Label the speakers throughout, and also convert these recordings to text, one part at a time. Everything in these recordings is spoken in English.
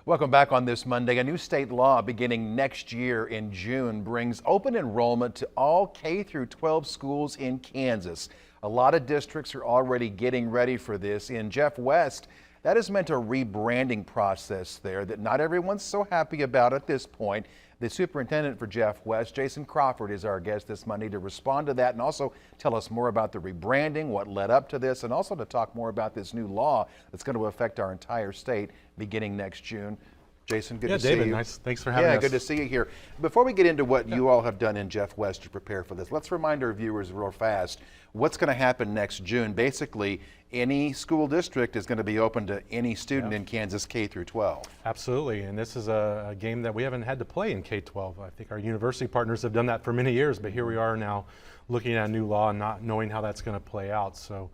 Speaker 1: Welcome back on this Monday. A new state law beginning next year in June brings open enrollment to all K through 12 schools in Kansas. A lot of districts are already getting ready for this. In Jeff West, that has meant a rebranding process there that not everyone's so happy about at this point. The superintendent for Jeff West, Jason Crawford, is our guest this Monday to respond to that and also tell us more about the rebranding, what led up to this, and also to talk more about this new law that's going to affect our entire state beginning next June. Jason, good to see you.
Speaker 2: Yeah, David, nice. Thanks for having us.
Speaker 1: Yeah, good to see you here. Before we get into what you all have done in Jeff West to prepare for this, let's remind our viewers real fast what's going to happen next June. Basically, any school district is going to be open to any student in Kansas K through 12.
Speaker 2: Absolutely, and this is a game that we haven't had to play in K-12. I think our university partners have done that for many years, but here we are now looking at a new law and not knowing how that's going to play out. So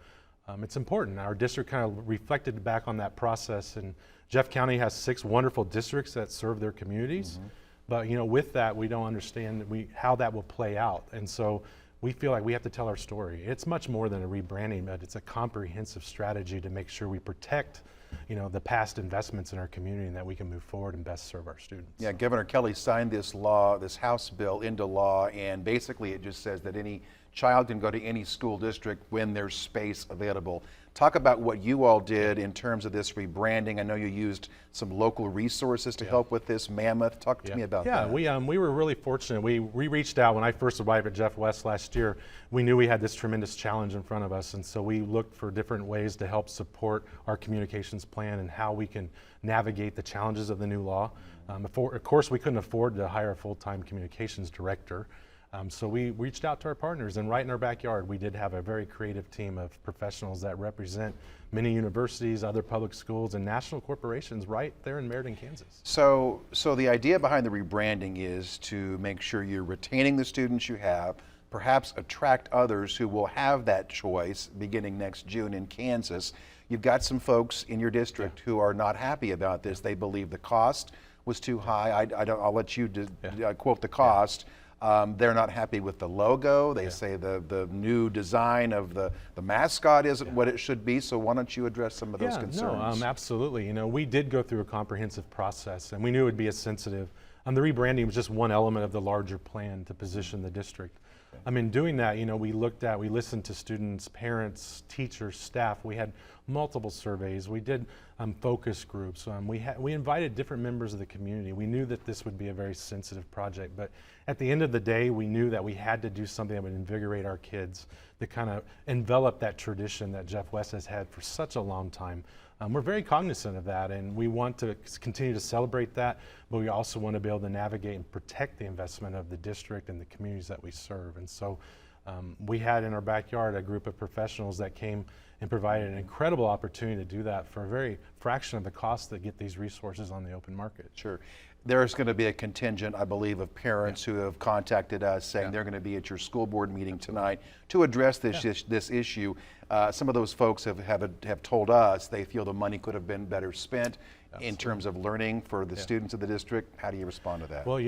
Speaker 2: it's important. Our district kind of reflected back on that process, and Jeff County has 6 wonderful districts that serve their communities. But with that, we don't understand how that will play out. And so we feel like we have to tell our story. It's much more than a rebranding, but it's a comprehensive strategy to make sure we protect the past investments in our community and that we can move forward and best serve our students.
Speaker 1: Yeah, Governor Kelly signed this law, this House bill into law, and basically it just says that any child can go to any school district when there's space available. Talk about what you all did in terms of this rebranding. I know you used some local resources to help with this. Mammoth, talk to me about that.
Speaker 2: Yeah, we were really fortunate. We reached out when I first arrived at Jeff West last year. We knew we had this tremendous challenge in front of us, and so we looked for different ways to help support our communications plan and how we can navigate the challenges of the new law. Of course, we couldn't afford to hire a full-time communications director. So we reached out to our partners, and right in our backyard we did have a very creative team of professionals that represent many universities, other public schools, and national corporations right there in Meriden, Kansas.
Speaker 1: So the idea behind the rebranding is to make sure you're retaining the students you have, perhaps attract others who will have that choice beginning next June in Kansas. You've got some folks in your district who are not happy about this. They believe the cost was too high. I'll let you quote the cost. They're not happy with the logo. They say the new design of the mascot isn't what it should be. So why don't you address some of those concerns?
Speaker 2: No, absolutely. We did go through a comprehensive process, and we knew it would be as sensitive. The rebranding was just one element of the larger plan to position the district. In doing that, we listened to students, parents, teachers, staff. We had multiple surveys. We did focus groups. We invited different members of the community. We knew that this would be a very sensitive project, but at the end of the day, we knew that we had to do something that would invigorate our kids, to kind of envelop that tradition that Jeff West has had for such a long time. We're very cognizant of that, and we want to continue to celebrate that, but we also want to be able to navigate and protect the investment of the district and the communities that we serve. And so we had in our backyard a group of professionals that came and provided an incredible opportunity to do that for a very fraction of the cost that get these resources on the open market.
Speaker 1: Sure. There's going to be a contingent, I believe, of parents who have contacted us saying they're going to be at your school board meeting tonight to address this issue. Some of those folks have told us they feel the money could have been better spent in terms of learning for the students of the district. How do you respond to that?
Speaker 2: Well,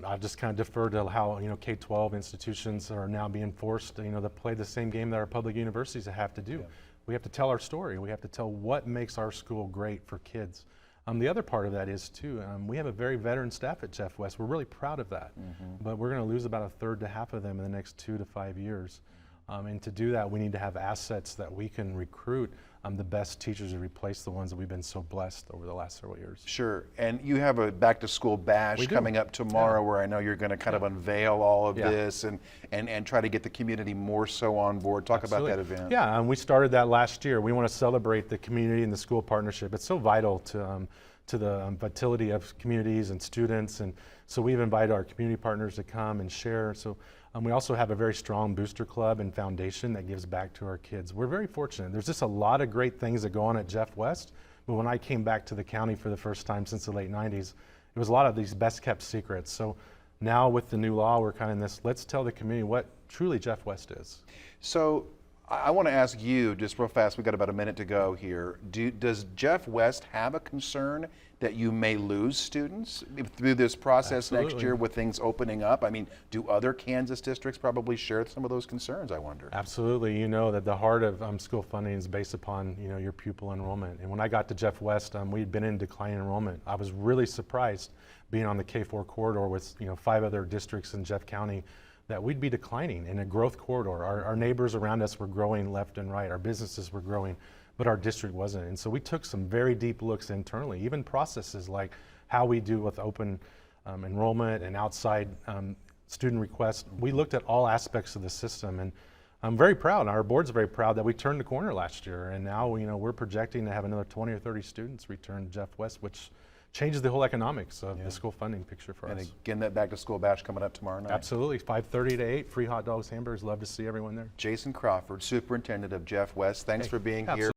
Speaker 2: I've just kind of deferred to how K-12 institutions are now being forced to play the same game that our public universities have to do. We have to tell our story. We have to tell what makes our school great for kids. The other part of that is too, we have a very veteran staff at Jeff West. We're really proud of that, but we're going to lose about a third to half of them in the next 2 to 5 years. And to do that, we need to have assets that we can recruit the best teachers to replace the ones that we've been so blessed over the last several years.
Speaker 1: Sure, and you have a back to school bash coming up tomorrow where I know you're going to kind of unveil all of this and try to get the community more so on board. Talk about that event.
Speaker 2: Yeah, and we started that last year. We want to celebrate the community and the school partnership. It's so vital to the vitality of communities and students, and so we've invited our community partners to come and share. So we also have a very strong booster club and foundation that gives back to our kids. We're very fortunate. There's just a lot of great things that go on at Jeff West, but when I came back to the county for the first time since the late 90s, it was a lot of these best kept secrets. So now with the new law, we're kind of in this, let's tell the community what truly Jeff West is.
Speaker 1: So I want to ask you, just real fast, we've got about a minute to go here. Does Jeff West have a concern that you may lose students through this process next
Speaker 2: Absolutely.
Speaker 1: year with things opening up? I mean, do other Kansas districts probably share some of those concerns, I wonder?
Speaker 2: Absolutely. You know that the heart of school funding is based upon, you know, your pupil enrollment. And when I got to Jeff West, we'd been in declining enrollment. I was really surprised being on the K-4 corridor with, you know, 5 other districts in Jeff County that we'd be declining in a growth corridor. Our neighbors around us were growing left and right. Our businesses were growing, but our district wasn't. And so we took some very deep looks internally, even processes like how we do with open enrollment and outside student requests. We looked at all aspects of the system, and I'm very proud, our board's very proud that we turned the corner last year, and now, you know, we're projecting to have another 20 or 30 students return to Jeff West, which changes the whole economics of the school funding picture for
Speaker 1: And
Speaker 2: us.
Speaker 1: again, that back to school bash coming up tomorrow night.
Speaker 2: Absolutely, 5:30 to 8, free hot dogs, hamburgers. Love to see everyone there.
Speaker 1: Jason Crawford, Superintendent of Jeff West, thanks for being here.